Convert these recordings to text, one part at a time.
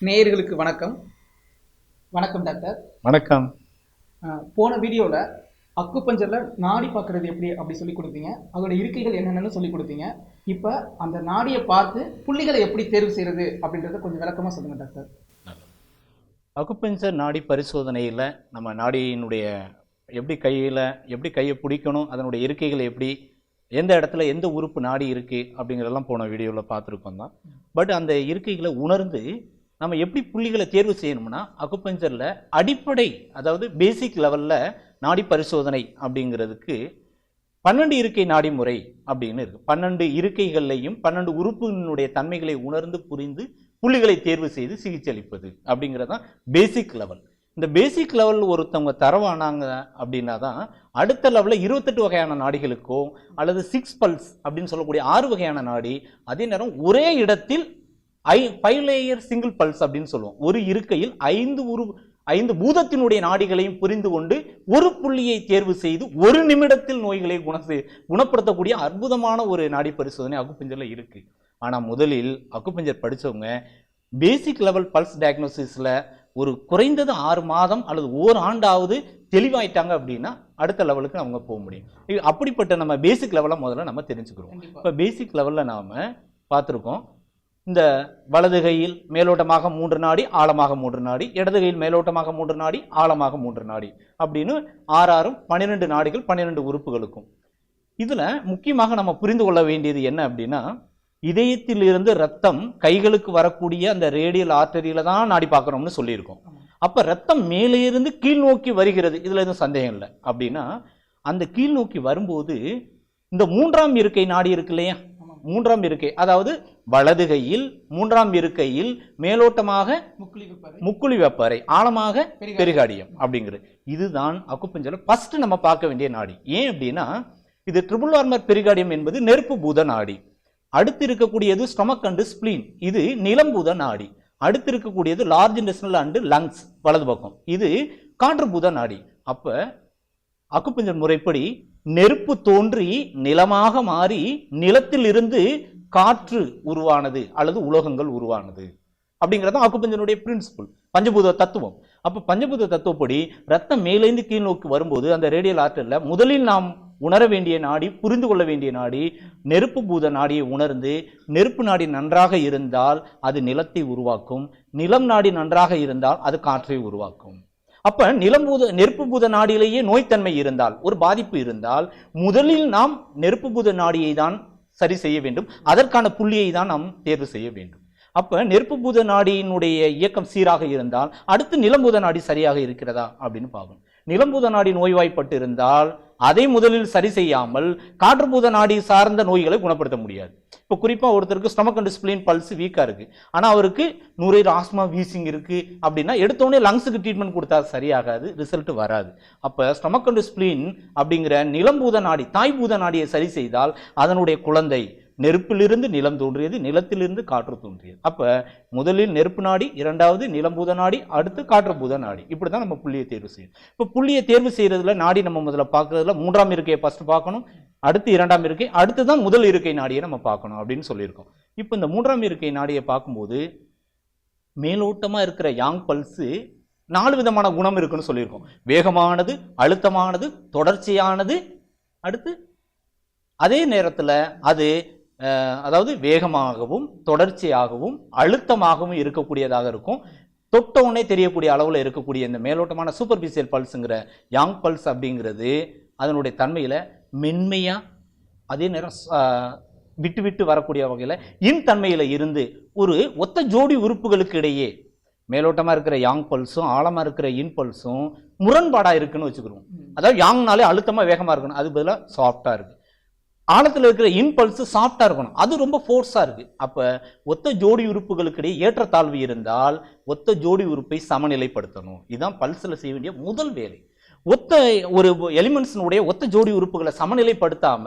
நேயர்களுக்கு வணக்கம். வணக்கம் டாக்டர். வணக்கம். போன வீடியோவில் அக்குபஞ்சரில் நாடி பார்க்குறது எப்படி அப்படி சொல்லி கொடுத்தீங்க, அதோட இருக்கைகள் என்னென்னு சொல்லி கொடுத்தீங்க. இப்போ அந்த நாடியை பார்த்து புள்ளிகளை எப்படி தேர்வு செய்கிறது அப்படின்றத கொஞ்சம் விளக்கமாக சொல்லுங்கள் டாக்டர். அக்குபஞ்சர் நாடி பரிசோதனையில் நம்ம நாடியினுடைய எப்படி கையை பிடிக்கணும், அதனுடைய இருக்கைகள் எப்படி, எந்த இடத்துல எந்த உறுப்பு நாடி இருக்குது அப்படிங்கிறதெல்லாம் போன வீடியோவில் பார்த்துருக்கோம் தான். பட் அந்த இருக்கைகளை உணர்ந்து நம்ம எப்படி புள்ளிகளை தேர்வு செய்யணும்னா, அக்குபஞ்சரில் அடிப்படை, அதாவது பேசிக் லெவலில் நாடி பரிசோதனை அப்படிங்கிறதுக்கு 12 இருக்கை நாடி முறை அப்படின்னு இருக்குது. 12 இருக்கைகள்லையும் 12 உறுப்பினுடைய தன்மைகளை உணர்ந்து புரிந்து புள்ளிகளை தேர்வு செய்து சிகிச்சை அளிப்பது அப்படிங்கிறது தான் பேசிக் லெவல். இந்த பேசிக் லெவல் ஒருத்தவங்க தரவானாங்க அப்படின்னா தான் அடுத்த லெவலில் 28 வகையான நாடிகளுக்கோ அல்லது 6 பல்ஸ் அப்படின்னு சொல்லக்கூடிய 6 வகையான நாடி, அதே நேரம் ஒரே இடத்தில் 5 லேயர் சிங்கிள் பல்ஸ் அப்படின்னு சொல்லுவோம். ஒரு இருக்கையில் 5 பூதத்தினுடைய நாடிகளையும் புரிந்து கொண்டு ஒரு புள்ளியை தேர்வு செய்து ஒரு நிமிடத்தில் நோய்களை குணப்படுத்தக்கூடிய அற்புதமான ஒரு நாடி பரிசோதனை அக்குபஞ்சரில் இருக்கு. ஆனால் முதலில் அக்குபஞ்சர் படித்தவங்க பேசிக் லெவல் பல்ஸ் டயக்னோசிஸில் ஒரு குறைந்தது 6 மாதம் அல்லது ஓராண்டாவது தெளிவாயிட்டாங்க அப்படின்னா அடுத்த லெவலுக்கு அவங்க போக முடியும். அப்படிப்பட்ட நம்ம பேசிக் லெவலை முதல்ல நம்ம தெரிஞ்சுக்கிறோம். இப்போ பேசிக் லெவலில் நாம் பார்த்துருக்கோம், இந்த வலது கையில் மேலோட்டமாக 3 நாடி, ஆழமாக 3 நாடி, இடது கையில் மேலோட்டமாக 3 நாடி, ஆழமாக 3 நாடி அப்படின்னு 6 12 நாடிகள் 12 உறுப்புகளுக்கும். இதில் முக்கியமாக நம்ம புரிந்து கொள்ள வேண்டியது என்ன அப்படின்னா, இதயத்தில் இருந்து ரத்தம் கைகளுக்கு வரக்கூடிய அந்த ரேடியல் ஆர்டரியில தான் நாடி பார்க்குறோம்னு சொல்லியிருக்கோம். அப்போ ரத்தம் மேலே இருந்து கீழ் நோக்கி வருகிறது, இதில் எதுவும் சந்தேகம் இல்லை. அப்படின்னா அந்த கீழ் நோக்கி வரும்போது இந்த 3ஆம் இருக்கை நாடி இருக்கு இல்லையா, 3ஆம் இருக்கை, அதாவது வலது கையில் 3ஆம் இருக்கையில் மேலோட்டமாக முக்குழி வெப்பறை, ஆழமாக பெரிகார்டியம் அப்படிங்கிறது. இதுதான் அக்குபஞ்சரில் ஃபர்ஸ்ட் நம்ம பார்க்க வேண்டிய நாடி. ஏன் அப்படின்னா இது ட்ரிபிள் வார்மர் பெரிகார்டியம் என்பது நெருப்பு பூத நாடி. அடுத்து இருக்கக்கூடியது ஸ்டொமக் அண்டு ஸ்பிளீன், இது நிலம்பூத நாடி. அடுத்து இருக்கக்கூடியது லார்ஜ் இன்டெஸ்டினல் அண்டு லங்ஸ் வலது பக்கம், இது காற்றுபூத நாடி. அப்ப அக்குபஞ்சர் முறைப்படி நெருப்பு தோன்றி நிலமாக மாறி நிலத்தில் இருந்து காற்று உருவானது அல்லது உலோகங்கள் உருவானது அப்படிங்கிறது அக்குபஞ்சருடைய பிரின்சிபல், பஞ்சபூத தத்துவம். அப்ப பஞ்சபூத தத்துவப்படி ரத்தம் மேலேந்து கீழ் நோக்கி வரும்போது அந்த ரேடியல் ஆர்டரில் முதலில் நாம் உணர வேண்டிய நாடி, புரிந்து கொள்ள வேண்டிய நாடி நெருப்பு பூத நாடியை உணர்ந்து, நெருப்பு நாடி நன்றாக இருந்தால் அது நிலத்தை உருவாக்கும், நிலம் நாடி நன்றாக இருந்தால் அது காற்றை உருவாக்கும். அப்ப நெருப்பு பூத நாடியிலேயே நோய்த்தன்மை இருந்தால், ஒரு பாதிப்பு இருந்தால், முதலில் நாம் நெருப்பு பூத நாடியை தான் சரி செய்ய வேண்டும், அதற்கான புள்ளியை தான் நாம் தேர்வு செய்ய வேண்டும். அப்ப நெருப்பு பூத நாடியினுடைய இயக்கம் சீராக இருந்தால் அடுத்து நிலம்பூத நாடி சரியாக இருக்கிறதா அப்படின்னு பார்க்கணும். நிலம்பூத நாடி நோய்வாய்ப்பட்டு இருந்தால் அதை முதலில் சரி செய்யாமல் காற்றுபூத நாடி சார்ந்த நோய்களை குணப்படுத்த முடியாது. இப்போ குறிப்பா ஒருத்தருக்கு ஸ்டொமக் அண்ட் ஸ்பிளீன் பல்ஸ் வீக்கா இருக்கு, ஆனா அவருக்கு நுரையீரல் ஆஸ்மா வீசிங் இருக்கு அப்படின்னா எடுத்தோடனே லங்ஸுக்கு ட்ரீட்மெண்ட் கொடுத்தா சரியாகாது, ரிசல்ட் வராது. அப்ப ஸ்டொமக் அண்ட் ஸ்பிளீன் அப்படிங்கிற நிலம்பூத நாடி, தாய்பூத நாடியை சரி செய்தால் அதனுடைய குழந்தை நெருப்பிலிருந்து நிலம் தோன்றியது, நிலத்திலிருந்து காற்று தோன்றியது. அப்ப முதலில் நெருப்பு நாடி, இரண்டாவது நிலம்பூத நாடி, அடுத்து காற்றுபூத நாடி. இப்படிதான் நம்ம புள்ளியை தேர்வு செய்யணும். இப்ப புள்ளியை தேர்வு செய்யறதுல நாடி நம்ம முதல்ல பார்க்கறதுல 3ஆம் இருக்கையை ஃபர்ஸ்ட் பார்க்கணும், அடுத்து 2ஆம் இருக்கை, அடுத்துதான் முதல் இருக்கை நாடியை நம்ம பார்க்கணும் அப்படின்னு சொல்லியிருக்கோம். இப்போ இந்த 3ஆம் இருக்கை நாடியை பார்க்கும்போது மேலோட்டமா இருக்கிற யாங் பல்ஸ் 4 விதமான குணம் இருக்குன்னு சொல்லியிருக்கோம். வேகமானது, அழுத்தமானது, தொடர்ச்சியானது, அடுத்து அதே நேரத்தில் அது அதாவது வேகமாகவும் தொடர்ச்சியாகவும் அழுத்தமாகவும் இருக்கக்கூடியதாக இருக்கும். தொட்டவுடனே தெரியக்கூடிய அளவில் இருக்கக்கூடிய இந்த மேலோட்டமான சூப்பர்ஃபிஷியல் பல்ஸுங்கிற யாங் பல்ஸ் அப்படிங்கிறது அதனுடைய தன்மையில மென்மையா, அதே நேரம் விட்டு விட்டு வரக்கூடிய வகையில் இன்தன்மையில இருந்து ஒரு ஒத்த ஜோடி உறுப்புகளுக்கு இடையே மேலோட்டமா இருக்கிற யாங் பல்ஸும் ஆழமா இருக்கிற இன் பல்ஸும் முரண்பாடா இருக்குன்னு வச்சுக்கிறோம். அதாவது யாங்னாலே அழுத்தமா வேகமா இருக்கணும், அது பதிலாக சாஃப்டா இருக்கு. ஆழத்தில் இருக்கிற இன்பல்ஸ் சாஃப்டா இருக்கணும், அது ரொம்ப ஃபோர்ஸா இருக்கு. அப்ப ஒத்த ஜோடி உறுப்புகளுக்கு இடையே ஏற்றத்தாழ்வு இருந்தால் ஒத்த ஜோடி உறுப்பை சமநிலைப்படுத்தணும். இதுதான் பல்ஸ்ல செய்ய வேண்டிய முதல் வேலை. ஒத்த ஒரு எலிமெண்ட்ஸினுடைய ஒத்த ஜோடி உறுப்புகளை சமநிலைப்படுத்தாம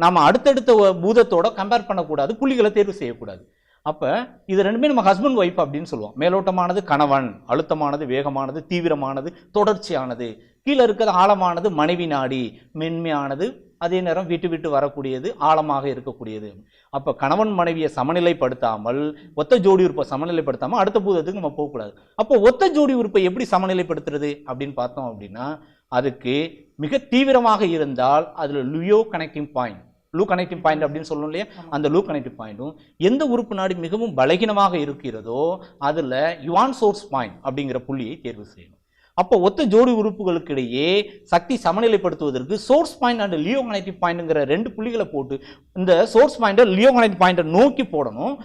நாம அடுத்தடுத்த பூதத்தோட கம்பேர் பண்ணக்கூடாது, புள்ளிகளை தேர்வு செய்யக்கூடாது. அப்ப இது ரெண்டுமே நம்ம ஹஸ்பண்ட் ஒய்ஃப் அப்படின்னு சொல்லுவோம். மேலோட்டமானது கணவன், அழுத்தமானது வேகமானது, தீவிரமானது தொடர்ச்சியானது. கீழே இருக்கிறது ஆழமானது மனைவி நாடி, மென்மையானது அதே நேரம் விட்டு விட்டு வரக்கூடியது, ஆழமாக இருக்கக்கூடியது. அப்ப கணவன் மனைவியை சமநிலைப்படுத்தாமல், ஒத்த ஜோடி உறுப்பை சமநிலைப்படுத்தாமல் அடுத்த பூதத்துக்கு நம்ம போகக்கூடாது. அப்போ ஒத்த ஜோடி உறுப்பை எப்படி சமநிலைப்படுத்துறது அப்படின்னு பார்த்தோம் அப்படின்னா, அதுக்கு மிக தீவிரமாக இருந்தால் அதுல லியோ கனெக்டிங் பாயிண்ட், லூ கனெக்டிங் பாயிண்ட் அப்படின்னு சொல்லணும் இல்லையா, அந்த லூ கனெக்டிங் பாயிண்ட்டும் எந்த உறுப்பு நாடி மிகவும் பலகீனமாக இருக்கிறதோ அதுல யுவான் சோர்ஸ் பாயிண்ட் அப்படிங்கிற புள்ளியை தேர்வு செய்யணும். அப்போ ஒத்த ஜோடி உறுப்புகளுக்கு இடையே சக்தி சமநிலைப்படுத்துவதற்கு சோர்ஸ் பாயிண்ட் அண்ட் லியோ கனெக்டிவ் பாயிண்ட்ங்கிற 2 புள்ளிகளை போட்டு இந்த சோர்ஸ் பாயிண்ட்டை லியோ கனெக்டிவ் பாயிண்ட்டை நோக்கி போடணும்.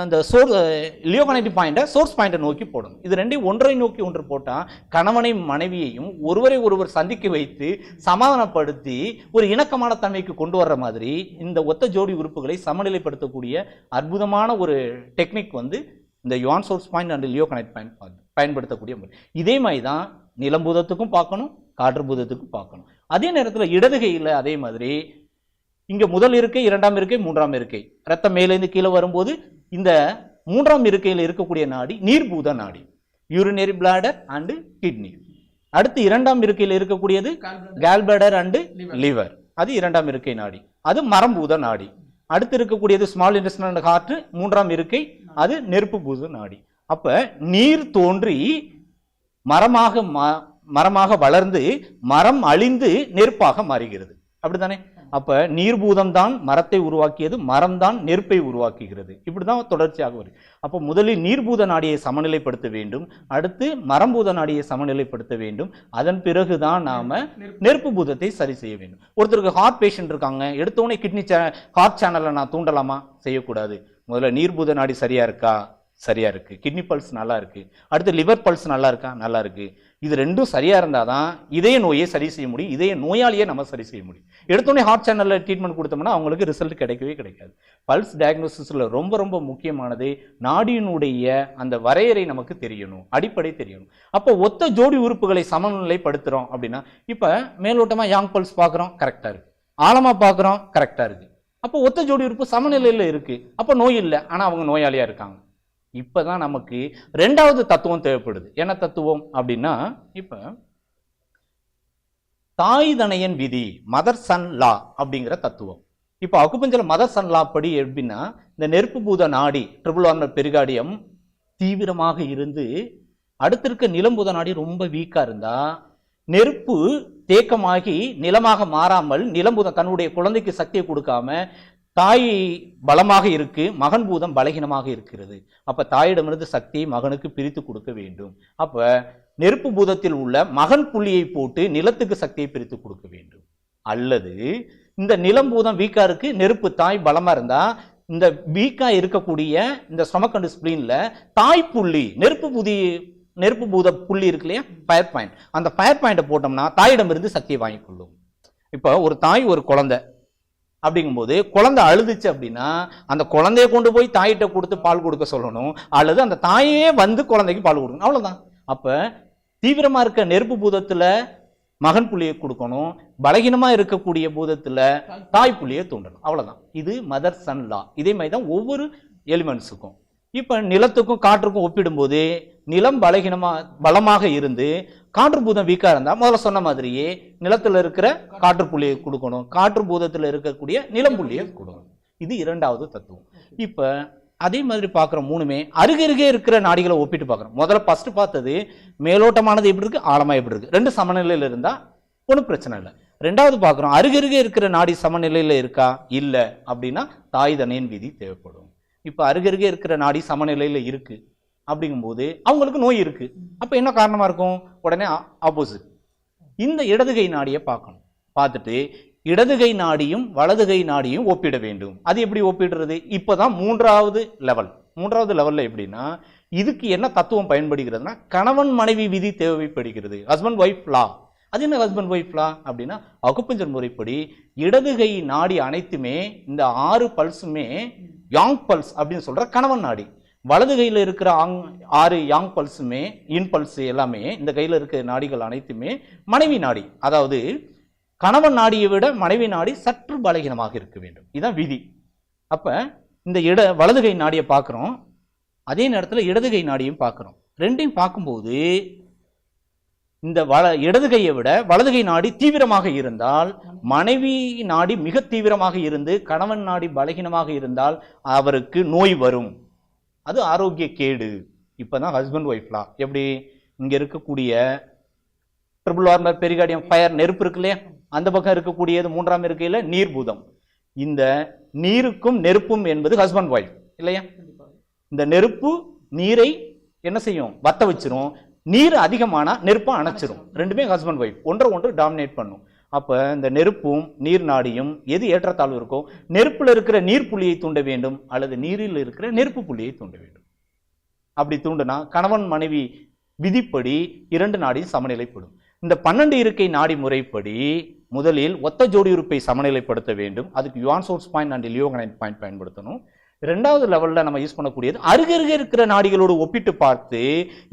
அந்த லியோ கனெக்டிவ் பாயிண்ட்டை சோர்ஸ் பாயிண்ட்டை நோக்கி போடணும். இது ரெண்டையும் ஒன்றை நோக்கி ஒன்று போட்டால் கணவனையும் மனைவியையும் ஒருவரை ஒருவர் சந்திக்க வைத்து சமாதானப்படுத்தி ஒரு இணக்கமான தன்மைக்கு கொண்டு வர்ற மாதிரி இந்த ஒத்த ஜோடி உறுப்புகளை சமநிலைப்படுத்தக்கூடிய அற்புதமான ஒரு டெக்னிக் வந்து இந்த யுவான் சோர்ஸ் பாயிண்ட் அண்ட் லியோ கனெக்ட் பாயிண்ட் பயன்படுத்தக்கூடிய முறை. இதே மாதிரி தான் நிலம்பூதத்துக்கும் பார்க்கணும், காற்று பூதத்துக்கும் பார்க்கணும். அதே நேரத்தில் இடதுகையில் அதே மாதிரி இங்க முதல் இருக்கை, இரண்டாம் இருக்கை, மூன்றாம் இருக்கை, ரத்தம் மேலேருந்து கீழே வரும்போது இந்த மூன்றாம் இருக்கையில் இருக்கக்கூடிய நாடி நீர்பூத நாடி, யூரினரி பிளாடர் அண்ட் கிட்னி. அடுத்து இரண்டாம் இருக்கையில் இருக்கக்கூடியது கால்பிளாடர் அண்ட் லிவர், அது இரண்டாம் இருக்கை நாடி, அது மரம்பூத நாடி. அடுத்து இருக்கக்கூடியது ஸ்மால் இன்டெஸ்டைன் அண்ட் ஹார்ட், மூன்றாம் இருக்கை, அது நெருப்பு பூத நாடி. அப்ப நீர் தோன்றி மரமாக வளர்ந்து மரம் அழிந்து நெருப்பாக மாறுகிறது, அப்படித்தானே? அப்ப நீர்பூதம் தான் மரத்தை உருவாக்கியது, மரம் தான் நெருப்பை உருவாக்குகிறது. இப்படிதான் தொடர்ச்சியாக வருது. அப்ப முதலில் நீர்பூத நாடியை சமநிலைப்படுத்த வேண்டும், அடுத்து மரம்பூத நாடியை சமநிலைப்படுத்த வேண்டும், அதன் பிறகுதான் நாம நெருப்பு பூதத்தை சரி செய்ய வேண்டும். ஒருத்தருக்கு ஹார்ட் பேஷண்ட் இருக்காங்க, எடுத்தோடனே கிட்னி ஹார்ட் சேனலை நான் தூண்டலாமா? செய்யக்கூடாது. முதல்ல நீர்பூத நாடி சரியா இருக்கா? சரியா இருக்கு. கிட்னி பல்ஸ் நல்லா இருக்கு. அடுத்து லிவர் பல்ஸ் நல்லா இருக்கா? நல்லா இருக்கு. இது ரெண்டும் சரியா இருந்தாதான் இதய நோயை சரி செய்ய முடியும், இதய நோயாளியை நம்ம சரி செய்ய முடியும். எடுத்தோடனே ஹார்ட் சேனல்ல ட்ரீட்மெண்ட் கொடுத்தோம்னா அவங்களுக்கு ரிசல்ட் கிடைக்கவே கிடைக்காது. பல்ஸ் டயக்னோசிஸ்ல ரொம்ப ரொம்ப முக்கியமானது நாடியினுடைய அந்த வரையறை நமக்கு தெரியணும், அடிப்படை தெரியணும். அப்போ ஒத்த ஜோடி உறுப்புகளை சமநிலைப்படுத்துறோம் அப்படின்னா, இப்ப மேலோட்டமா யாங் பல்ஸ் பார்க்குறோம், கரெக்டா இருக்கு. ஆழமா பார்க்குறோம், கரெக்டா இருக்கு. அப்போ ஒத்த ஜோடி உறுப்பு சமநிலையில இருக்கு, அப்போ நோய் இல்லை, ஆனா அவங்க நோயாளியா இருக்காங்க. இப்பதான் நமக்கு ரெண்டாவது தத்துவம் தேவைப்படுது. என்ன தத்துவம் அப்படின்னா, இப்ப தாய் தனையன் விதி, மதர் சன் லா அப்படிங்கிற தத்துவம். இப்ப அக்குபஞ்சர் மதர் சன் லா படி எப்படின்னா, இந்த நெருப்பு பூத நாடி ட்ரிபிள் ஆர்னர் பெரிகார்டியம் தீவிரமாக இருந்து அடுத்திருக்க நிலம்பூத நாடி ரொம்ப வீக்கா இருந்தா நெருப்பு தேக்கமாகி நிலமாக மாறாமல் நிலம்பூதம் தன்னுடைய குழந்தைக்கு சக்தியை கொடுக்காம தாய் பலமாக இருக்கு, மகன் பூதம் பலகீனமாக இருக்கிறது. அப்ப தாயிடமிருந்து சக்தியை மகனுக்கு பிரித்து கொடுக்க வேண்டும். அப்ப நெருப்பு பூதத்தில் உள்ள மகன் புள்ளியை போட்டு நிலத்துக்கு சக்தியை பிரித்து கொடுக்க வேண்டும். அல்லது இந்த நிலம் பூதம் வீக்கா இருக்கு, நெருப்பு தாய் பலமா இருந்தா இந்த வீக்கா இருக்கக்கூடிய இந்த ஸ்டொமக் அண்ட் ஸ்பிளீன்ல தாய் புள்ளி நெருப்பு பூத புள்ளி இருக்கு இல்லையா, ஃபயர் பாயிண்ட், அந்த ஃபயர் பாயிண்ட்டை போட்டோம்னா தாயிடமிருந்து சக்தியை வாங்கிக் கொள்ளும். இப்போ ஒரு தாய் ஒரு குழந்தை அப்படிங்கும்போது குழந்தை அழுதுச்சு அப்படின்னா அந்த குழந்தைய கொண்டு போய் தாயிட்ட கொடுத்து பால் கொடுக்க சொல்லணும், அல்லது அந்த தாயே வந்து குழந்தைக்கு பால் கொடுக்கணும், அவ்வளவுதான். அப்ப தீவிரமா இருக்க நெருப்பு பூதத்துல மகன் புள்ளியை கொடுக்கணும், பலகீனமா இருக்கக்கூடிய பூதத்துல தாய் புள்ளியை தூண்டணும், அவ்வளவுதான். இது மதர் சன் லா. இதே மாதிரி தான் ஒவ்வொரு எலிமெண்ட்ஸுக்கும். இப்ப நிலத்துக்கும் காற்றுக்கும் ஒப்பிடும்போது நிலம் பலமாக இருந்து காற்று பூதம் வீக்கா இருந்தா முதல்ல சொன்ன மாதிரியே நிலத்துல இருக்கிற காற்று புள்ளியை கொடுக்கணும், காற்று பூதத்துல இருக்கக்கூடிய நிலம் புள்ளியை கொடுக்கணும். இது இரண்டாவது தத்துவம். இப்ப அதே மாதிரி பார்க்குற மூணுமே அருகருகே இருக்கிற நாடிகளை ஒப்பிட்டு பார்க்குறோம். முதல்ல ஃபர்ஸ்ட் பார்த்தது மேலோட்டமானது எப்படி இருக்கு, ஆழமா எப்படி இருக்கு, ரெண்டு சமநிலையில இருந்தா ஒன்றும் பிரச்சனை இல்லை. ரெண்டாவது பார்க்குறோம் அருகருகே இருக்கிற நாடி சமநிலையில இருக்கா, இல்லை அப்படின்னா தாய் தனையன் விதி தேவைப்படும். இப்ப அருகருகே இருக்கிற நாடி சமநிலையில இருக்கு அப்படிங்கும்போது அவங்களுக்கு நோய் இருக்கு. அப்ப என்ன காரணமா இருக்கும்? உடனே ஆப்போசிட் இந்த இடதுகை நாடியை பார்க்கணும். பார்த்துட்டு இடதுகை நாடியும் வலதுகை நாடியும் ஒப்பிட வேண்டும். அது எப்படி ஒப்பிடுறது? இப்பதான் மூன்றாவது லெவல்ல எப்படின்னா, இதுக்கு என்ன தத்துவம் பயன்படுகிறதுனா கணவன் மனைவி விதி தேவைப்படுகிறது, ஹஸ்பண்ட் ஒய்ஃப் லா. அது என்ன ஹஸ்பண்ட் ஒய்ஃப் லா அப்படின்னா, அக்குபஞ்சர் முறைப்படி இடதுகை நாடி அனைத்துமே இந்த 6 பல்ஸுமே யாங் பல்ஸ் அப்படின்னு சொல்ற கணவன் நாடி, வலது கையில் இருக்கிற 6 யாங் பல்ஸுமே இன் பல்ஸ் எல்லாமே இந்த கையில் இருக்கிற நாடிகள் அனைத்துமே மனைவி நாடி. அதாவது கணவன் நாடியை விட மனைவி நாடி சற்று பலகீனமாக இருக்க வேண்டும், இதுதான் விதி. அப்ப இந்த வலதுகை நாடியை பார்க்கிறோம், அதே நேரத்தில் இடதுகை நாடியும் பார்க்கிறோம். ரெண்டையும் பார்க்கும்போது இந்த இடது கையை விட வலது கை நாடி தீவிரமாக இருந்தால், மனைவி நாடி மிக தீவிரமாக இருந்து கணவன் நாடி பலகீனமாக இருந்தால் அவருக்கு நோய் வரும். அது ஆரோக்கிய கேடு. இப்பதான் ஹஸ்பண்ட் ஒய்ஃப்லாம் எப்படி இங்க இருக்கக்கூடிய ட்ரிபிள் வார்மர் பெரிகார்டியம் ஃபயர் நெருப்பு இருக்கு இல்லையா, அந்த பக்கம் இருக்கக்கூடியது மூன்றாம் இருக்கையில நீர்பூதம். இந்த நீருக்கும் நெருப்பும் என்பது ஹஸ்பண்ட் ஒய்ஃப் இல்லையா. இந்த நெருப்பு நீரை என்ன செய்யும், வத்த வச்சிரும். நீர் அதிகமானா நெருப்பை அணைச்சிரும். ரெண்டுமே ஹஸ்பண்ட் ஒய்ஃப் ஒன்றை ஒன்று டாமினேட் பண்ணும். அப்ப இந்த நெருப்பும் நீர் நாடியும் எது ஏற்றத்தாழ்வு இருக்கோ, நெருப்புல இருக்கிற நீர் புள்ளியை தூண்ட வேண்டும் அல்லது நீரில் இருக்கிற நெருப்பு புள்ளியை தூண்ட வேண்டும். அப்படி தூண்டுனா கணவன் மனைவி விதிப்படி 2 நாடியும் சமநிலைப்படும். இந்த 12 இருக்கை நாடி முறைப்படி முதலில் ஒத்த ஜோடி உறுப்பை சமநிலைப்படுத்த வேண்டும். அதுக்கு யுவான்சோர்ஸ் பாயிண்ட் அண்ட் லியோகனைன் பாயிண்ட் பயன்படுத்தணும். 2வது லெவல்ல நம்ம யூஸ் பண்ணக்கூடியது அருகருகே இருக்கிற நாடிகளோடு ஒப்பிட்டு பார்த்து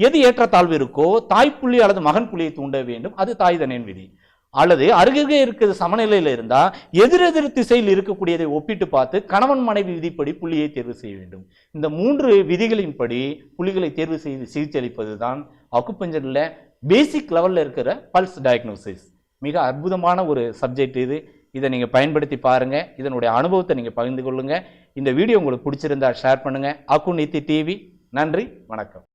எது ஏற்றத்தாழ்வு இருக்கோ தாய்ப்புள்ளி அல்லது மகன் புள்ளியை தூண்ட வேண்டும். அது தாய் தனியன் விதி. அல்லது அருகருகே இருக்கிற சமநிலையில இருந்தா எதிரெதிர் திசையில் இருக்கக்கூடியதை ஒப்பிட்டு பார்த்து கணவன் மனைவி விதிப்படி புள்ளியை தேர்வு செய்ய வேண்டும். இந்த 3 விதிகளின்படி புள்ளிகளை தேர்வு செய்து சிகிச்சை அளிப்பதுதான் அக்குபஞ்சர்ல பேசிக் லெவல்ல இருக்கிற பல்ஸ் டயக்னோசிஸ். மிக அற்புதமான ஒரு சப்ஜெக்ட் இது. இதை நீங்க பயன்படுத்தி பாருங்க. இதனுடைய அனுபவத்தை நீங்க பகிர்ந்து கொள்ளுங்க. இந்த வீடியோ உங்களுக்கு பிடிச்சிருந்தா ஷேர் பண்ணுங்க. அக்கு நீதி டிவி. நன்றி, வணக்கம்.